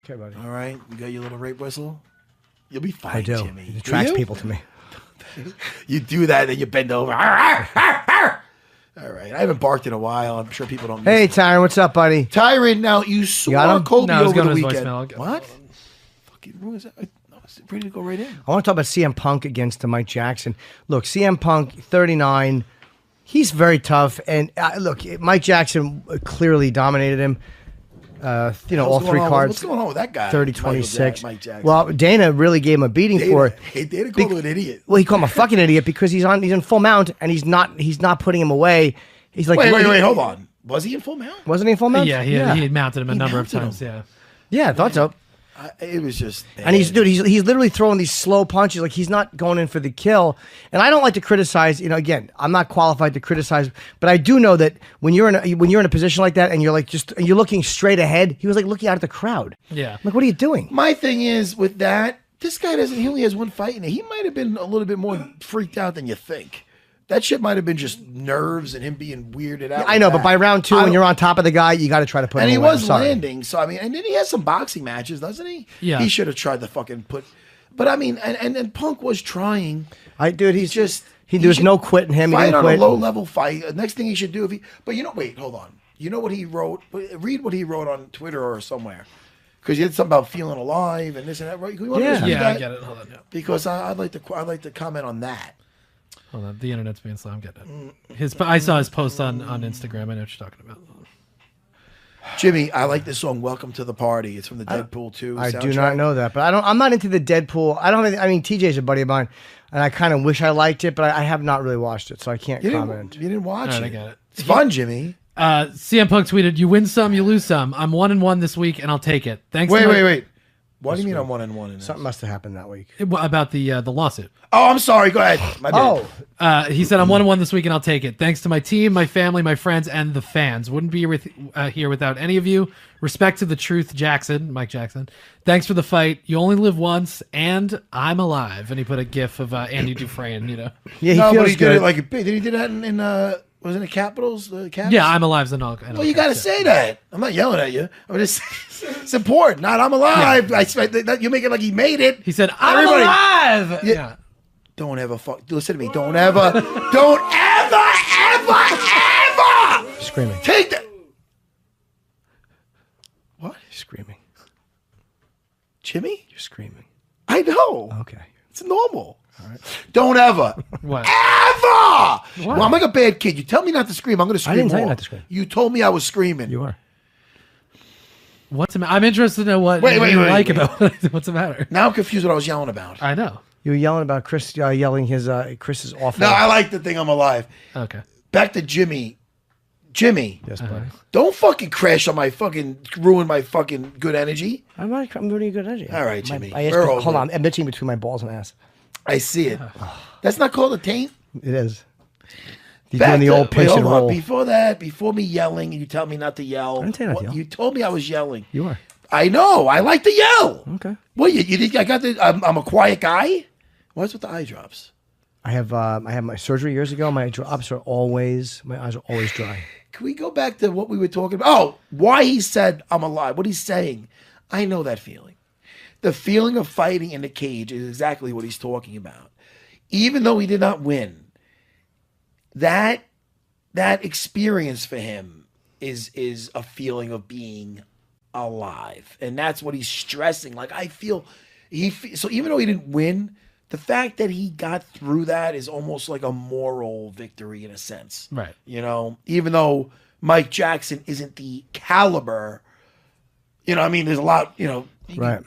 Okay, buddy. All right, you got your little rape whistle. You'll be fine, I do. Jimmy. It attracts people to me. You do that, then you bend over. All right, I haven't barked in a while. I'm sure people don't. Hey, Tyron, what's up, buddy? Tyron, now you saw Colby over the weekend. What? Fucking who is that? I was ready to go right in. I want to talk about CM Punk against Mike Jackson. Look, CM Punk, 39. He's very tough, and look, Mike Jackson clearly dominated him. All three cards. What's going on with that guy? 30-26. Mike Jackson. Well, Dana really gave him a beating for it. Hey, Dana called him an idiot. Well, he called him a fucking idiot because he's in full mount and he's not putting him away. He's like, wait, hold on. Was he in full mount? Wasn't he in full mount? Yeah, he had mounted him a number of times. Yeah, I thought so. It was just, and he's literally throwing these slow punches, like he's not going in for the kill. And I don't like to criticize. Again, I'm not qualified to criticize, but I do know that when you're in a position like that and you're like you're looking straight ahead, he was like looking out at the crowd. Yeah, like what are you doing? My thing is with that, this guy he only has one fight in it. He might have been a little bit more freaked out than you think. That shit might have been just nerves and him being weirded out. Yeah, I know, but by round 2, when you're on top of the guy, you got to try to put him away. And he was landing, so I mean, and then he has some boxing matches, doesn't he? Yeah. He should have tried to fucking put, but I mean, and Punk was trying. There's no quitting him. Fight on a low level fight. Next thing he should do wait, hold on. You know what he wrote? Read what he wrote on Twitter or somewhere. Because he had something about feeling alive and this and that, right? Yeah, I get it. Hold on. Yeah. Because I'd like to comment on that. Hold on, the internet's being slow. I'm getting it. I saw his post on Instagram. I know what you're talking about. Jimmy, I like this song "Welcome to the Party." It's from the Deadpool 2 I soundtrack. do not know that, but I'm not into the Deadpool. TJ's a buddy of mine, and I kind of wish I liked it, but I have not really watched it, so I can't comment. You didn't watch it. I got it. It's fun, Jimmy. CM Punk tweeted, "You win some, you lose some. I'm 1-1 this week, and I'll take it." Thanks. Wait. What do you mean I'm 1-1 in this? Something must have happened that week. About the lawsuit. Oh, I'm sorry. Go ahead. My bad. He said, "I'm 1-1 this week, and I'll take it. Thanks to my team, my family, my friends, and the fans. Wouldn't be here without any of you. Respect to the truth, Jackson, Mike Jackson. Thanks for the fight. You only live once, and I'm alive." And he put a gif of Andy Dufresne. Yeah, he feels good. Did it like did he do that in was it the Capitals? Yeah, I'm alive. Well, you got to say that. I'm not yelling at you. I'm just it's important. Not I'm alive. Yeah. You make it like he made it. He said, "I'm alive." Yeah. Don't ever listen to me. Don't ever Screaming. Take that. What? You're screaming. Jimmy? You're screaming. I know. Okay. It's normal. All right. Don't ever. What? Ever! What? Well, I'm like a bad kid. You tell me not to scream, I'm going to scream. I didn't more. tell you not to scream. You told me I was screaming. You are. I'm interested to know what you like about it. What's the matter? Now I'm confused what I was yelling about. I know. You were yelling about Chris yelling Chris's awful. No, I like the thing I'm alive. Okay. Back to Jimmy. Jimmy. Yes, buddy. Don't fucking crash on ruin my fucking good energy. I'm ruining good energy. All right, Jimmy. Hold on. I'm bitching between my balls and ass. I see it. That's not called a taint? It is. You're doing the old pinch and roll. Before me yelling, and you tell me not to yell. I didn't tell you not to yell. You told me I was yelling. You are. I know. I like to yell. Okay. Well, you think I got the? I'm a quiet guy. What's with the eye drops? I had my surgery years ago. My eyes are always dry. Can we go back to what we were talking about? Oh, why he said I'm alive. What he's saying. I know that feeling. The feeling of fighting in the cage is exactly what he's talking about. Even though he did not win, that experience for him is a feeling of being alive. And that's what he's stressing. Like, I feel so even though he didn't win, the fact that he got through that is almost like a moral victory in a sense. Right. You know, even though Mike Jackson isn't the caliber, you know, I mean, there's a lot, you know. Right.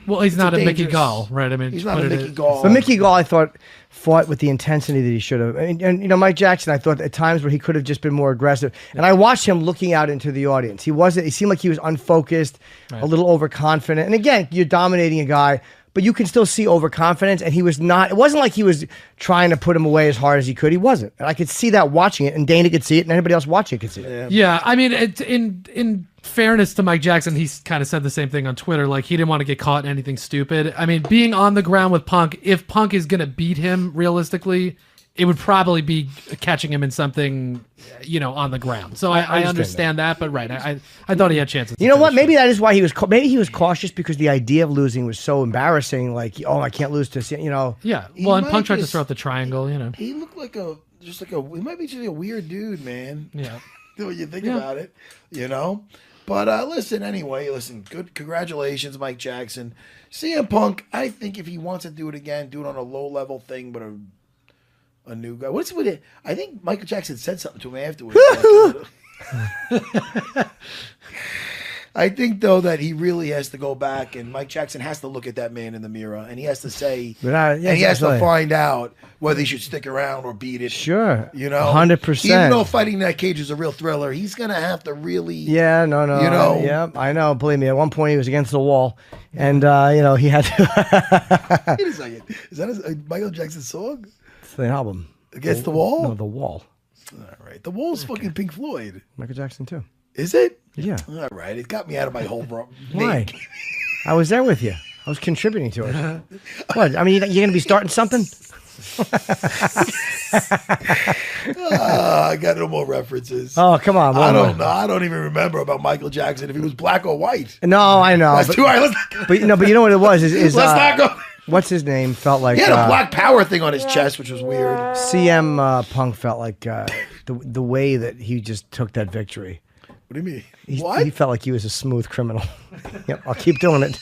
Well, he's not a Mickey Gall, right? I mean, he's not a Mickey Gall. But Mickey Gall, I thought, fought with the intensity that he should have. And you know, Mike Jackson, I thought at times where he could have just been more aggressive. And I watched him looking out into the audience. He seemed like he was unfocused, a little overconfident. And again, you're dominating a guy, but you can still see overconfidence. And he was not. It wasn't like he was trying to put him away as hard as he could. He wasn't. And I could see that watching it, and Dana could see it, and anybody else watching it could see it. Yeah, I mean, in fairness to Mike Jackson, he's kind of said the same thing on Twitter. Like, he didn't want to get caught in anything stupid. I mean, being on the ground with Punk, if Punk is going to beat him realistically, it would probably be catching him in something, on the ground. So I understand that, but right, I thought he had chances. You know what? Maybe that is why he was. Maybe he was cautious because the idea of losing was so embarrassing. Like, oh, I can't lose to. Yeah. Well, and Punk tried to throw out the triangle. He looked like he might be just a weird dude, man. Yeah. When you think about it, But listen. Good, congratulations, Mike Jackson. CM Punk. I think if he wants to do it again, do it on a low level thing, but a new guy. What's with it? I think Michael Jackson said something to him afterwards. I think though that he really has to go back, and Mike Jackson has to look at that man in the mirror, and he has to say, and he has to find out whether he should stick around or beat it. Sure, 100%. Even though fighting in that cage is a real thriller, he's gonna have to really. Yeah, no. I know. Believe me, at one point he was against the wall, and he had to. Wait a second. Is that a Michael Jackson song? It's the album. Against the Wall? No, The Wall. All right. The Wall's fucking Pink Floyd. Michael Jackson too. Is it? Yeah. All right. It got me out of my whole Why? I was there with you. I was contributing to it. What? I mean, you're going to be starting something? I got no more references. Oh, come on. I don't know. I don't even remember about Michael Jackson if he was black or white. No, I know. That's too hard. But you know what it was? Is let's not go. What's his name? Felt like he had a Black Power thing on his chest, which was weird. CM Punk felt like the way that he just took that victory. What do you mean? He felt like he was a smooth criminal. Yep, I'll keep doing it.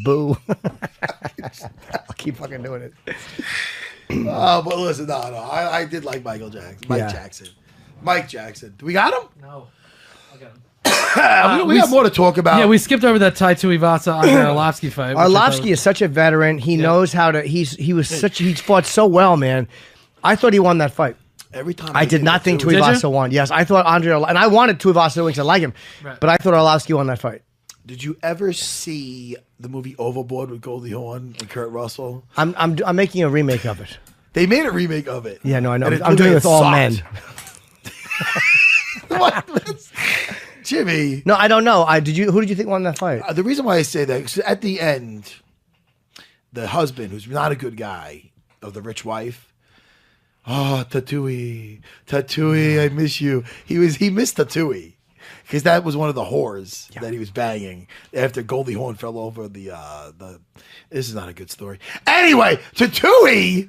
Boo. I'll keep fucking doing it. But listen, no. I did like Michael Jackson. Mike Jackson. Do we got him? No. I got him. We have more to talk about. Yeah, we skipped over that Tai Tuivasa on the Arlovsky fight. Arlovsky is such a veteran. He knows how to. He fought so well, man. I thought he won that fight. Every time I did not think Tuivasa won. Yes, I thought and I wanted Tuivasa to win because I like him, but I thought Arlovsky won that fight. Did you ever see the movie Overboard with Goldie Hawn and Kurt Russell? I'm making a remake of it. They made a remake of it. Yeah, no, I know. I'm doing it with all men. What? Jimmy. No, I don't know. Who did you think won that fight? The reason why I say that is at the end, the husband, who's not a good guy, of the rich wife. Oh, Tatooine, I miss you. He missed Tatooine because that was one of the whores that he was banging after Goldie Hawn fell over the. This is not a good story. Anyway, Tatooine,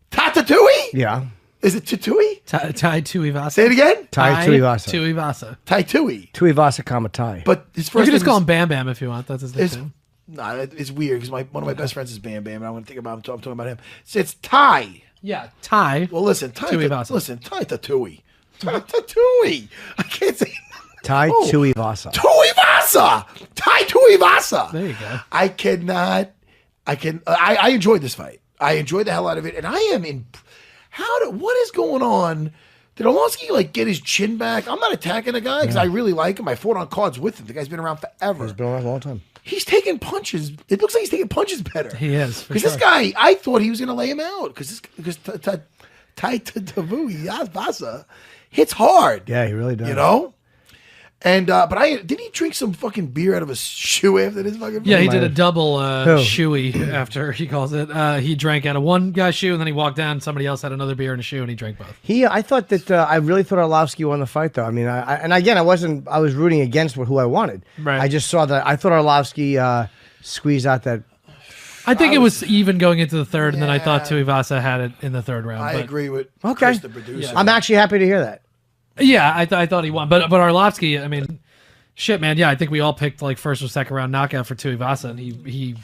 Tatatooine. Yeah. Is it Tatooine? Tai Tuivasa. Say it again. Tai Tuivasa. Tuivasa. Tai Tui. Tuivasa Kamatai. But his first. You can just call him Bam Bam if you want. That's his name. Nah, it's weird because one of my best friends is Bam Bam, and I want to think about him. I'm talking about him. It's Tai. Yeah, Tai. Well, listen, Tai Tatui. I can't say Tai Tuivasa. Tai Tuivasa. There you go. I enjoyed this fight. I enjoyed the hell out of it, and I am in. What is going on? Did Arlovsky get his chin back? I'm not attacking the guy because I really like him. I fought on cards with him. The guy's been around forever. He's been around a long time. He's taking punches. It looks like he's taking punches better. He is. Because this guy, I thought he was going to lay him out. Because Tai Tuivasa hits hard. Yeah, he really does. And but did he drink some fucking beer out of a shoe after this fucking fight? Yeah, he did a double shoey after he calls it. He drank out of one guy's shoe and then he walked down. Somebody else had another beer and a shoe and he drank both. I thought that I really thought Arlovsky won the fight though. I mean, I was rooting against who I wanted. Right. I just saw that. I thought Arlovsky squeezed out that. I think it was even going into the third, and then I thought Tuivasa had it in the third round. I agree with Chris, the producer. I'm actually happy to hear that. Yeah, I thought he won, but Arlovsky, I mean, shit, man. Yeah, I think we all picked first or second round knockout for Tuivasa, and he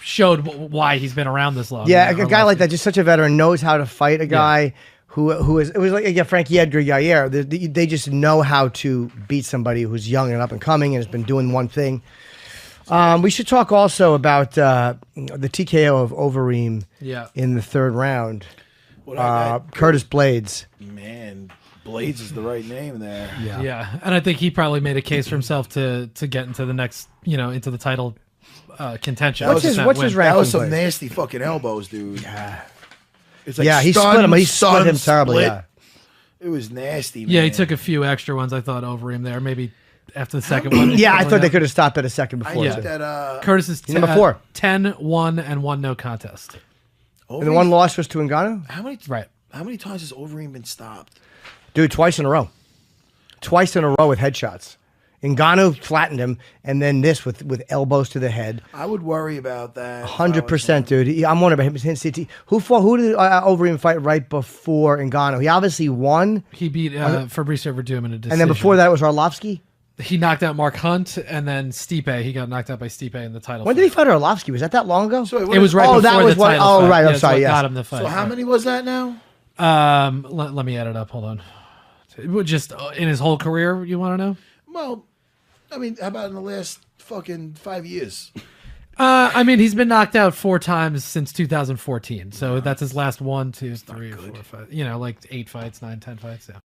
showed why he's been around this long. Yeah, a guy like that, just such a veteran, knows how to fight a guy who is. It was like Frankie Edgar Yair. They just know how to beat somebody who's young and up and coming and has been doing one thing. We should talk also about the TKO of Overeem in the third round. Curtis Blades. Man, Blades is the right name there. Yeah, and I think he probably made a case for himself to get into the next, into the title contention. What's his ranking? That was some nasty fucking elbows, dude. Yeah. It's like he split him. He split him terribly. Yeah. It was nasty, man. Yeah, he took a few extra ones, I thought, over him there. Maybe after the second one. Yeah, I thought they could have stopped at a second before. I think that, Curtis is number 4. 10-1 and 1 no contest. And the one loss was to Ngannou? How many? Right. How many times has Overeem been stopped? Dude, twice in a row. Twice in a row with headshots. Ngannou flattened him, and then this with elbows to the head. I would worry about that. 100%, dude. I'm wondering about him. Who did Overeem fight right before Ngannou? He obviously won. He beat Fabricio Verdum in a decision. And then before that, it was Arlovsky? He knocked out Mark Hunt, and then Stipe. He got knocked out by Stipe in the title When fight. did he fight Arlovsky? Was that long ago? So It was right before that was the what. title Oh, fight. right. I'm Yeah, sorry. so Yes. got him the fight. So how many was that now? Let me add it up. Hold on. Just in his whole career, you want to know? Well, I mean, how about in the last fucking 5 years? I mean, he's been knocked out 4 times since 2014. So that's his last 1, 2, 3, 4, 5. You know, like 8 fights, 9, 10 fights. Yeah.